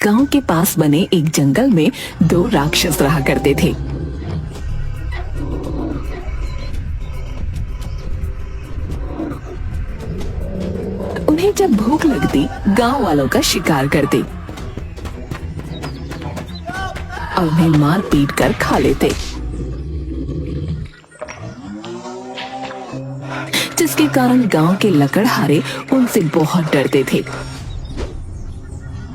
गांव के पास बने एक जंगल में दो राक्षस रहा करते थे। उन्हें जब भूख लगती गांव वालों का शिकार करते और उन्हें मार पीट कर खा लेते, जिसके कारण गांव के लकड़हारे उनसे बहुत डरते थे।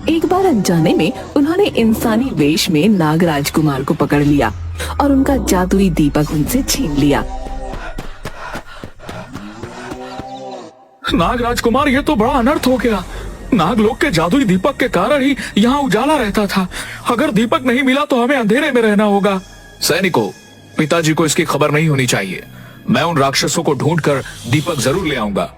एक बार अनजाने में उन्होंने इंसानी वेश में नागराज कुमार को पकड़ लिया और उनका जादुई दीपक उनसे छीन लिया। नागराज कुमार, ये तो बड़ा अनर्थ हो गया। नागलोक के जादुई दीपक के कारण ही यहाँ उजाला रहता था। अगर दीपक नहीं मिला तो हमें अंधेरे में रहना होगा। सैनिकों, पिताजी को इसकी खबर नहीं होनी चाहिए। मैं उन राक्षसों को ढूंढकर दीपक जरूर ले आऊंगा।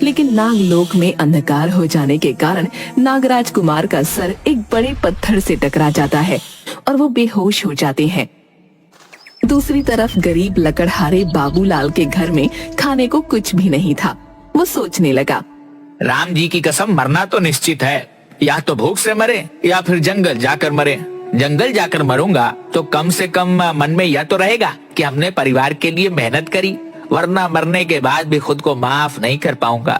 लेकिन नागलोक में अंधकार हो जाने के कारण नागराज कुमार का सर एक बड़े पत्थर से टकरा जाता है और वो बेहोश हो जाते हैं। दूसरी तरफ गरीब लकड़हारे बाबूलाल के घर में खाने को कुछ भी नहीं था। वो सोचने लगा, राम जी की कसम, मरना तो निश्चित है। या तो भूख से मरे या फिर जंगल जाकर मरे। जंगल जाकर मरूंगा तो कम से कम मन में यह तो रहेगा कि हमने परिवार के लिए मेहनत करी, वरना मरने के बाद भी खुद को माफ नहीं कर पाऊंगा।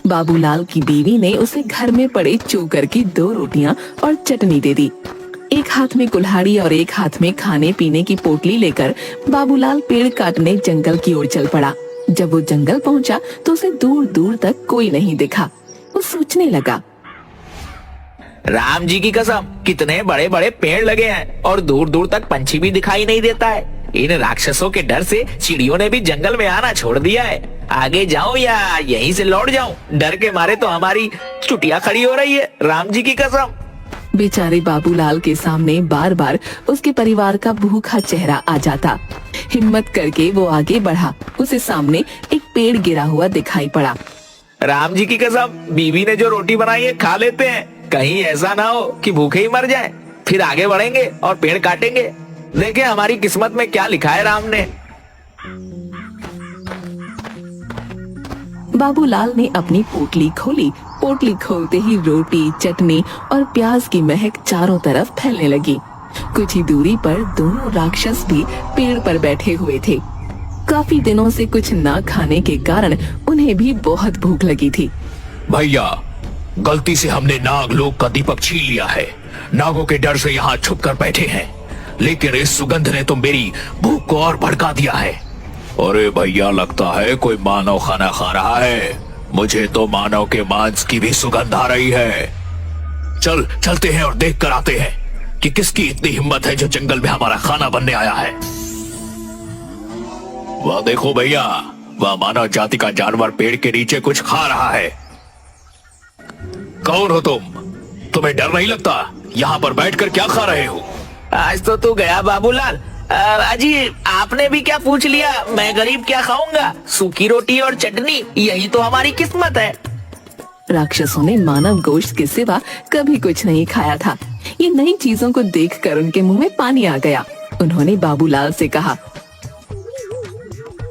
बाबूलाल की बीवी ने उसे घर में पड़े चोकर की 2 रोटियां और चटनी दे दी। एक हाथ में कुल्हाड़ी और एक हाथ में खाने पीने की पोटली लेकर बाबूलाल पेड़ काटने जंगल की ओर चल पड़ा। जब वो जंगल पहुंचा तो उसे दूर दूर तक कोई नहीं दिखा। वो सोचने लगा, राम जी की कसम, कितने बड़े बड़े पेड़ लगे हैं और दूर दूर तक पंछी भी दिखाई नहीं देता है। इन राक्षसों के डर से चिड़ियों ने भी जंगल में आना छोड़ दिया है। आगे जाऊं या यहीं से लौट जाऊं? डर के मारे तो हमारी चुटिया खड़ी हो रही है। राम जी की कसम। बेचारे बाबूलाल के सामने बार बार उसके परिवार का भूखा चेहरा आ जाता। हिम्मत करके वो आगे बढ़ा। उसे सामने एक पेड़ गिरा हुआ दिखाई पड़ा। राम जी की कसम, बीवी ने जो रोटी बनाई है खा लेते हैं। कहीं ऐसा ना हो कि भूखे ही मर जाएं। फिर आगे बढ़ेंगे और पेड़ काटेंगे। देखें हमारी किस्मत में क्या लिखा है राम ने। बाबूलाल ने अपनी पोटली खोली। पोटली खोलते ही रोटी, चटनी और प्याज की महक चारों तरफ फैलने लगी। कुछ ही दूरी पर दोनों राक्षस भी पेड़ पर बैठे हुए थे। काफी दिनों से कुछ ना खाने के कारण उन्हें भी बहुत भूख लगी थी। भैया, गलती से हमने नागलोक का दीपक छीन लिया है। नागों के डर से यहाँ छुप कर बैठे हैं, लेकिन इस सुगंध ने तो मेरी भूख को और भड़का दिया है। अरे भैया, लगता है कोई मानव खाना खा रहा है। मुझे तो मानव के मांस की भी सुगंध आ रही है। चलते हैं और देख कर आते हैं कि किसकी इतनी हिम्मत है जो जंगल में हमारा खाना बनने आया है। वह देखो भैया, वह मानव जाति का जानवर पेड़ के नीचे कुछ खा रहा है। कौन हो तुम? तुम्हें डर नहीं लगता? यहाँ पर बैठकर क्या खा रहे हो? आज तो तू गया बाबूलाल। अजी, आपने भी क्या पूछ लिया? मैं गरीब क्या खाऊंगा? सूखी रोटी और चटनी, यही तो हमारी किस्मत है। राक्षसों ने मानव गोश्त के सिवा कभी कुछ नहीं खाया था। ये नई चीजों को देखकर उनके मुंह में पानी आ गया। उन्होंने बाबूलाल से कहा,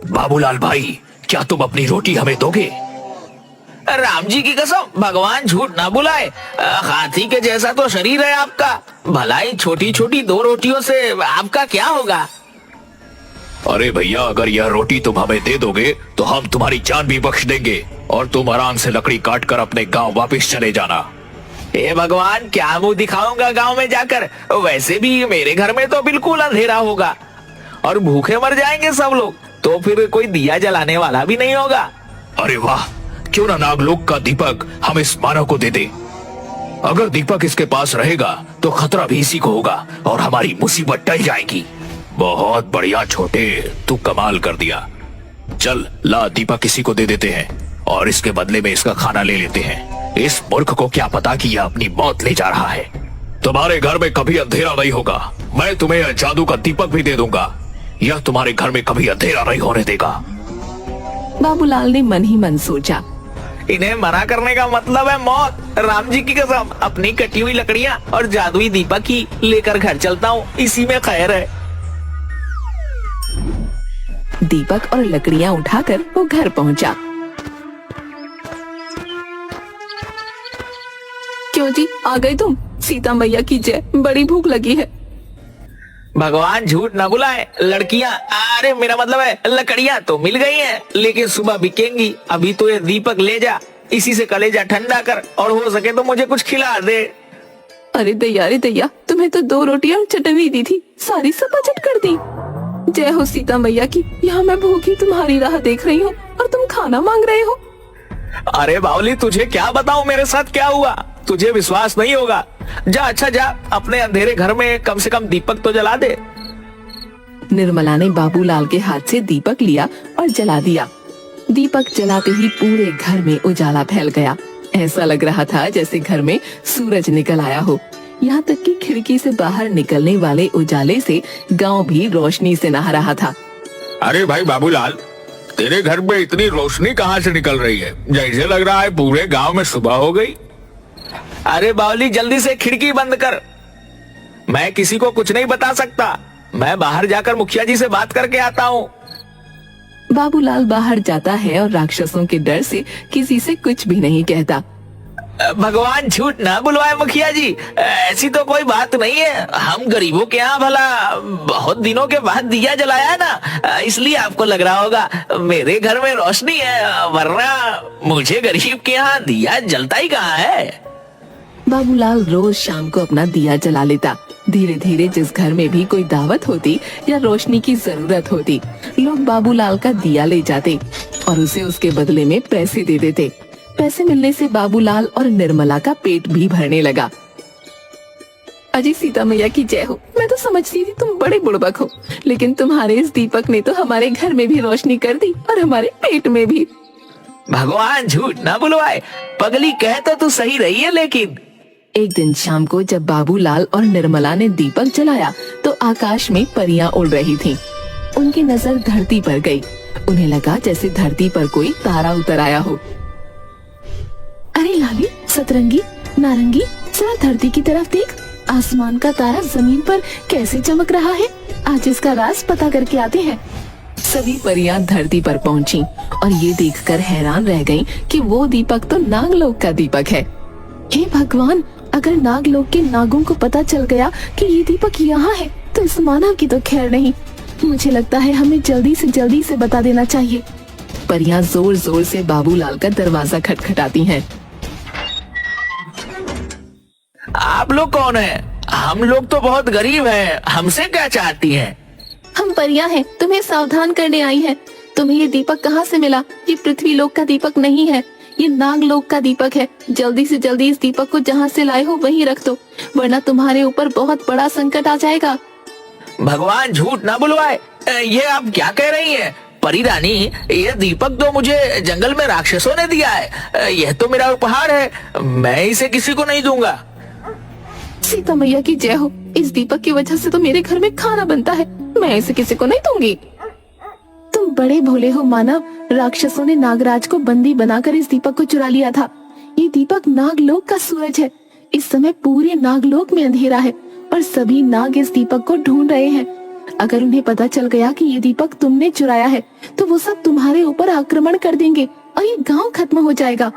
बाबूलाल भाई, क्या तुम अपनी रोटी हमें दोगे? राम जी की कसम, भगवान झूठ ना बुलाए। हाथी के जैसा तो शरीर है आपका। भलाई छोटी छोटी 2 रोटियों से आपका क्या होगा? अरे भैया, अगर यह रोटी तुम हमें दे दोगे तो हम तुम्हारी जान भी बख्श देंगे और तुम आराम से लकड़ी काट कर अपने गांव वापस चले जाना। हे भगवान, क्या मुंह दिखाऊंगा गांव में जाकर? वैसे भी मेरे घर में तो बिल्कुल अंधेरा होगा और भूखे मर जाएंगे सब लोग। तो फिर कोई दिया जलाने वाला भी नहीं होगा। अरे वाह, क्यों ना नागलोक का दीपक हम इस मानव को दे दे। अगर दीपक इसके पास रहेगा तो खतरा भी इसी को होगा और हमारी मुसीबत टल जाएगी। बहुत बढ़िया छोटे, तू कमाल कर दिया। चल ला, दीपक किसी को दे देते हैं और इसके बदले में इसका खाना ले लेते हैं। इस मूर्ख को क्या पता कि यह अपनी मौत ले जा रहा है। तुम्हारे घर में कभी अंधेरा नहीं होगा। मैं तुम्हें यह जादू का दीपक भी दे दूंगा। यह तुम्हारे घर में कभी अंधेरा नहीं होने देगा। बाबूलाल ने मन ही मन सोचा, इन्हें मना करने का मतलब है मौत। राम जी की कसम, अपनी कटी हुई लकड़ियां और जादुई दीपक ही लेकर घर चलता हूँ, इसी में खैर है। दीपक और लकड़ियां उठाकर वो घर पहुंचा। क्यों जी, आ गए तुम? सीता मैया की जय, बड़ी भूख लगी है। भगवान झूठ ना बुलाए, लड़कियां, अरे मेरा मतलब है लकड़ियां तो मिल गई हैं, लेकिन सुबह बिकेंगी। अभी तो ये दीपक ले जा, इसी से कलेजा ठंडा कर, और हो सके तो मुझे कुछ खिला दे। अरे दैया, तुम्हें तो 2 रोटियां और चटनी दी थी, सारी सपाचट कर दी। जय हो सीता मैया की। यहाँ मैं भूखी तुम्हारी राह देख रही हूँ और तुम खाना मांग रहे हो। अरे बावली, तुझे क्या बताऊं मेरे साथ क्या हुआ, तुझे विश्वास नहीं होगा। जा, अच्छा जा, अपने अंधेरे घर में कम से कम दीपक तो जला दे। निर्मला ने बाबूलाल के हाथ से दीपक लिया और जला दिया। दीपक जलाते ही पूरे घर में उजाला फैल गया। ऐसा लग रहा था जैसे घर में सूरज निकल आया हो। यहाँ तक कि खिड़की से बाहर निकलने वाले उजाले से गांव भी रोशनी से नहा रहा था। अरे भाई बाबूलाल, तेरे घर में इतनी रोशनी कहाँ से निकल रही है? जैसे लग रहा है पूरे गांव में सुबह हो गई। अरे बावली, जल्दी से खिड़की बंद कर। मैं किसी को कुछ नहीं बता सकता, मैं बाहर जाकर मुखिया जी से बात करके आता हूँ। बाबूलाल बाहर जाता है और राक्षसों के डर से किसी से कुछ भी नहीं कहता। भगवान झूठ ना बुलवाए मुखिया जी, ऐसी तो कोई बात नहीं है। हम गरीबों के यहाँ भला बहुत दिनों के बाद दिया जलाया है ना, इसलिए आपको लग रहा होगा मेरे घर में रोशनी है, वरना मुझे गरीब के यहाँ दिया जलता ही कहाँ है। बाबूलाल रोज शाम को अपना दिया जला लेता। धीरे धीरे जिस घर में भी कोई दावत होती या रोशनी की जरूरत होती, लोग बाबूलाल का दिया ले जाते और उसे उसके बदले में पैसे दे देते। पैसे मिलने से बाबूलाल और निर्मला का पेट भी भरने लगा। अजी सीता मैया की जय हो। मैं तो समझती थी तुम बड़े बुड़बक हो, लेकिन तुम्हारे इस दीपक ने तो हमारे घर में भी रोशनी कर दी और हमारे पेट में भी। भगवान झूठ ना बुलवाए, पगली कह तो तू सही रही है। लेकिन एक दिन शाम को जब बाबूलाल और निर्मला ने दीपक जलाया तो आकाश में परियां उड़ रही थीं। उनकी नजर धरती पर गई। उन्हें लगा जैसे धरती पर कोई तारा उतर आया हो। अरे लाली, सतरंगी, नारंगी, जरा धरती की तरफ देख। आसमान का तारा जमीन पर कैसे चमक रहा है। आज इसका राज पता करके आते हैं। सभी परियां धरती पर पहुंची और ये देखकर हैरान रह गईं कि वो दीपक तो नागलोक का दीपक है। हे भगवान, अगर नागलोक के नागों को पता चल गया कि ये दीपक यहाँ है तो इस मानव की तो खैर नहीं। मुझे लगता है हमें जल्दी से बता देना चाहिए। परियां जोर जोर से बाबूलाल का दरवाजा खटखटाती हैं। आप लोग कौन हैं? हम लोग तो बहुत गरीब हैं, हमसे क्या चाहती हैं? हम परियां हैं, तुम्हें सावधान करने आई हैं। तुम्हें ये दीपक कहाँ से मिला? ये पृथ्वी लोक का दीपक नहीं है, ये नागलोक का दीपक है। जल्दी से जल्दी इस दीपक को जहाँ से लाए हो वहीं रख दो, वरना तुम्हारे ऊपर बहुत बड़ा संकट आ जाएगा। भगवान झूठ ना बुलवाए, ये आप क्या कह रही हैं? परी रानी, ये दीपक तो मुझे जंगल में राक्षसों ने दिया है। यह तो मेरा उपहार है, मैं इसे किसी को नहीं दूंगा। सीता मैया की जय हो। इस दीपक की वजह से तो मेरे घर में खाना बनता है, मैं इसे किसी को नहीं दूंगी। तुम बड़े भोले हो मानव। राक्षसों ने नागराज को बंदी बनाकर इस दीपक को चुरा लिया था। ये दीपक नागलोक का सूरज है। इस समय पूरे नागलोक में अंधेरा है और सभी नाग इस दीपक को ढूंढ रहे हैं। अगर उन्हें पता चल गया कि ये दीपक तुमने चुराया है तो वो सब तुम्हारे ऊपर आक्रमण कर देंगे और ये गांव खत्म हो जाएगा।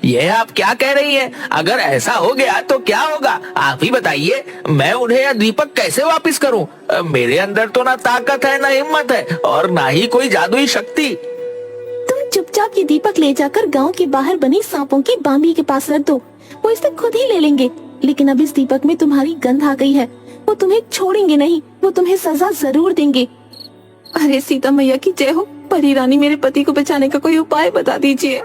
ये आप क्या कह रही हैं? अगर ऐसा हो गया तो क्या होगा, आप ही बताइए। मैं उन्हें यह दीपक कैसे वापस करूं? मेरे अंदर तो ना ताकत है, ना हिम्मत है और ना ही कोई जादुई शक्ति। तुम चुपचाप ये दीपक ले जाकर गांव के बाहर बनी सांपों की बांबी के पास रख दो, वो इसे खुद ही ले लेंगे। लेकिन अब इस दीपक में तुम्हारी गंध आ गई है, वो तुम्हें छोड़ेंगे नहीं, वो तुम्हें सजा जरूर देंगे। अरे सीता मैया की जय हो। परी रानी, मेरे पति को बचाने का कोई उपाय बता दीजिए।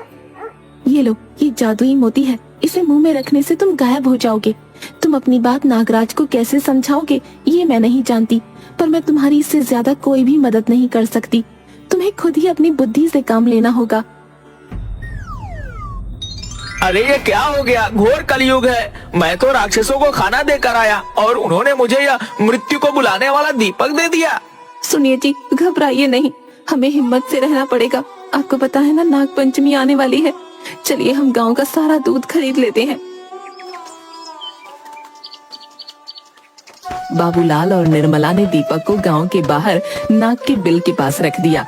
ये लो, ये जादुई मोती है, इसे मुंह में रखने से तुम गायब हो जाओगे। तुम अपनी बात नागराज को कैसे समझाओगे ये मैं नहीं जानती, पर मैं तुम्हारी इससे ज्यादा कोई भी मदद नहीं कर सकती। तुम्हें खुद ही अपनी बुद्धि से काम लेना होगा। अरे ये क्या हो गया? घोर कलयुग है। मैं तो राक्षसों को खाना देकर आया और उन्होंने मुझे यह मृत्यु को बुलाने वाला दीपक दे दिया। सुनिए जी, घबराइए नहीं, हमें हिम्मत से रहना पड़ेगा। आपको पता है ना, नाग पंचमी आने वाली है। चलिए हम गांव का सारा दूध खरीद लेते हैं। बाबूलाल और निर्मला ने दीपक को गांव के बाहर नाग के बिल के पास रख दिया।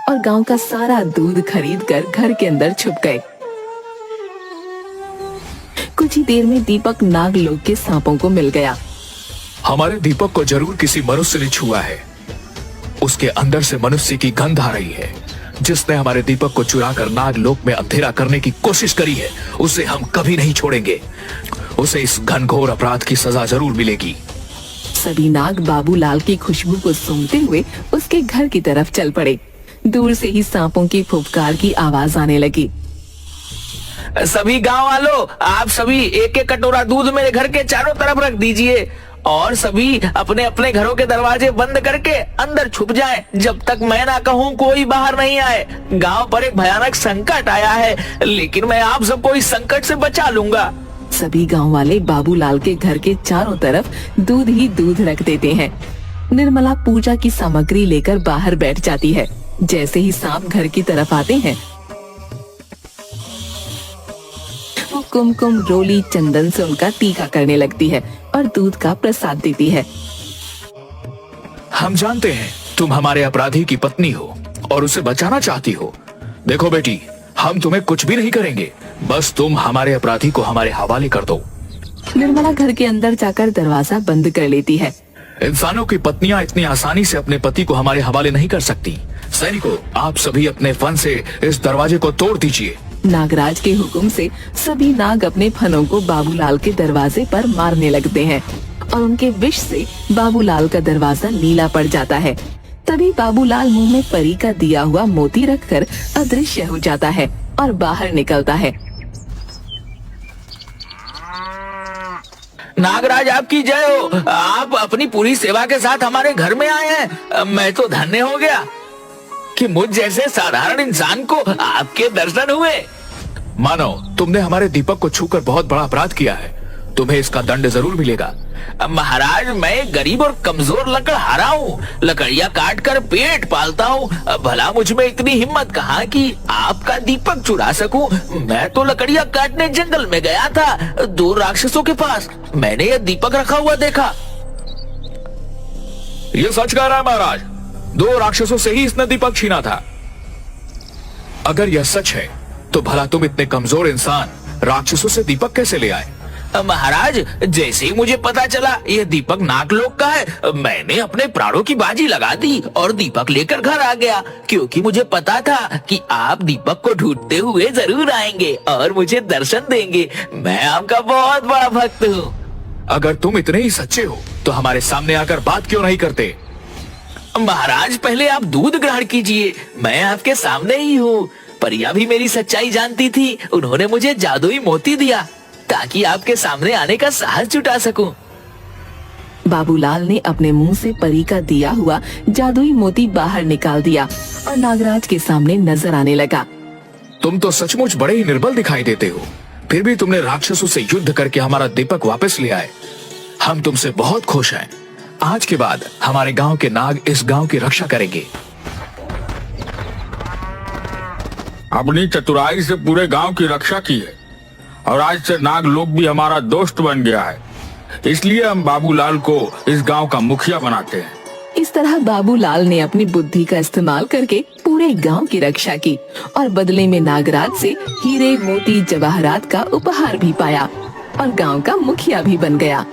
और गांव का सारा दूध खरीद कर घर के अंदर छुप गए। कुछ ही देर में दीपक नागलोक के सांपों को मिल गया। हमारे दीपक को जरूर किसी मनुष्य ने छुआ है। उसके अंदर से मनुष्य की गंध आ रही है। जिसने हमारे दीपक को चुरा कर नागलोक में अंधेरा करने की कोशिश करी है, उसे हम कभी नहीं छोड़ेंगे। उसे इस घनघोर अपराध की सजा जरूर मिलेगी। सभी नाग बाबूलाल की खुशबू को सूंघते हुए उसके घर की तरफ चल पड़े। दूर से ही सांपों की फुफकार की आवाज आने लगी। सभी गांव वालों, आप सभी एक एक कटोरा दूध मेरे घर के चारों तरफ रख दीजिए और सभी अपने अपने घरों के दरवाजे बंद करके अंदर छुप जाएं, जब तक मैं ना कहूं कोई बाहर नहीं आए। गांव पर एक भयानक संकट आया है, लेकिन मैं आप सबको इस संकट से बचा लूंगा। सभी गांव वाले बाबूलाल के घर के चारों तरफ दूध ही दूध रख देते हैं। निर्मला पूजा की सामग्री लेकर बाहर बैठ जाती है। जैसे ही सांप घर की तरफ आते हैं, वो कुमकुम, रोली, चंदन से उनका टीका करने लगती है और दूध का प्रसाद देती है। हम जानते हैं तुम हमारे अपराधी की पत्नी हो और उसे बचाना चाहती हो। देखो बेटी, हम तुम्हें कुछ भी नहीं करेंगे, बस तुम हमारे अपराधी को हमारे हवाले कर दो। निर्मला घर के अंदर जाकर दरवाजा बंद कर लेती है। इंसानों की पत्नियां इतनी आसानी से अपने पति को हमारे हवाले नहीं कर सकती। सैनिकों, आप सभी अपने फन से इस दरवाजे को तोड़ दीजिए। नागराज के हुक्म से सभी नाग अपने फनों को बाबूलाल के दरवाजे पर मारने लगते हैं और उनके विष से बाबूलाल का दरवाजा नीला पड़ जाता है। तभी बाबूलाल मुंह में परी का दिया हुआ मोती रखकर अदृश्य हो जाता है और बाहर निकलता है। नागराज आपकी जय हो। आप अपनी पूरी सेवा के साथ हमारे घर में आए हैं। मैं तो धन्य हो गया कि मुझ जैसे साधारण इंसान को आपके दर्शन हुए। मानो तुमने हमारे दीपक को छूकर बहुत बड़ा अपराध किया है। तुम्हें इसका दंड जरूर मिलेगा। महाराज, मैं गरीब और कमजोर लकड़हारा हूँ। लकड़ियाँ काट कर पेट पालता हूँ। भला मुझ में इतनी हिम्मत कहाँ कि आपका दीपक चुरा सकूं। मैं तो लकड़ियाँ काटने जंगल में गया था, 2 राक्षसों के पास। मैंने यह दीपक रखा हुआ देखा। ये सच कह रहा है महाराज, 2 राक्षसों से ही इसने दीपक छीना था। अगर यह सच है तो भला तुम इतने कमजोर इंसान राक्षसों से दीपक कैसे ले आए? महाराज, जैसे ही मुझे पता चला यह दीपक नागलोक का है, मैंने अपने प्राणों की बाजी लगा दी और दीपक लेकर घर आ गया, क्योंकि मुझे पता था कि आप दीपक को ढूंढते हुए जरूर आएंगे और मुझे दर्शन देंगे। मैं आपका बहुत बड़ा भक्त हूँ। अगर तुम इतने ही सच्चे हो तो हमारे सामने आकर बात क्यों नहीं करते? महाराज, पहले आप दूध ग्रहण कीजिए। मैं आपके सामने ही हूँ। परिया भी मेरी सच्चाई जानती थी। उन्होंने मुझे जादुई मोती दिया ताकि आपके सामने आने का साहस जुटा सकूं। बाबूलाल ने अपने मुंह से परी का दिया हुआ जादुई मोती बाहर निकाल दिया और नागराज के सामने नजर आने लगा। तुम तो सचमुच बड़े ही निर्बल दिखाई देते हो, फिर भी तुमने राक्षसों से युद्ध करके हमारा दीपक वापस ले आए। हम तुमसे बहुत खुश हैं। आज के बाद हमारे गांव के नाग इस गांव की रक्षा करेंगे। अपनी चतुराई से पूरे गांव की रक्षा की है और आज से नागलोक भी हमारा दोस्त बन गया है। इसलिए हम बाबूलाल को इस गांव का मुखिया बनाते हैं। इस तरह बाबूलाल ने अपनी बुद्धि का इस्तेमाल करके पूरे गांव की रक्षा की और बदले में नागराज से हीरे, मोती, जवाहरात का उपहार भी पाया और गांव का मुखिया भी बन गया।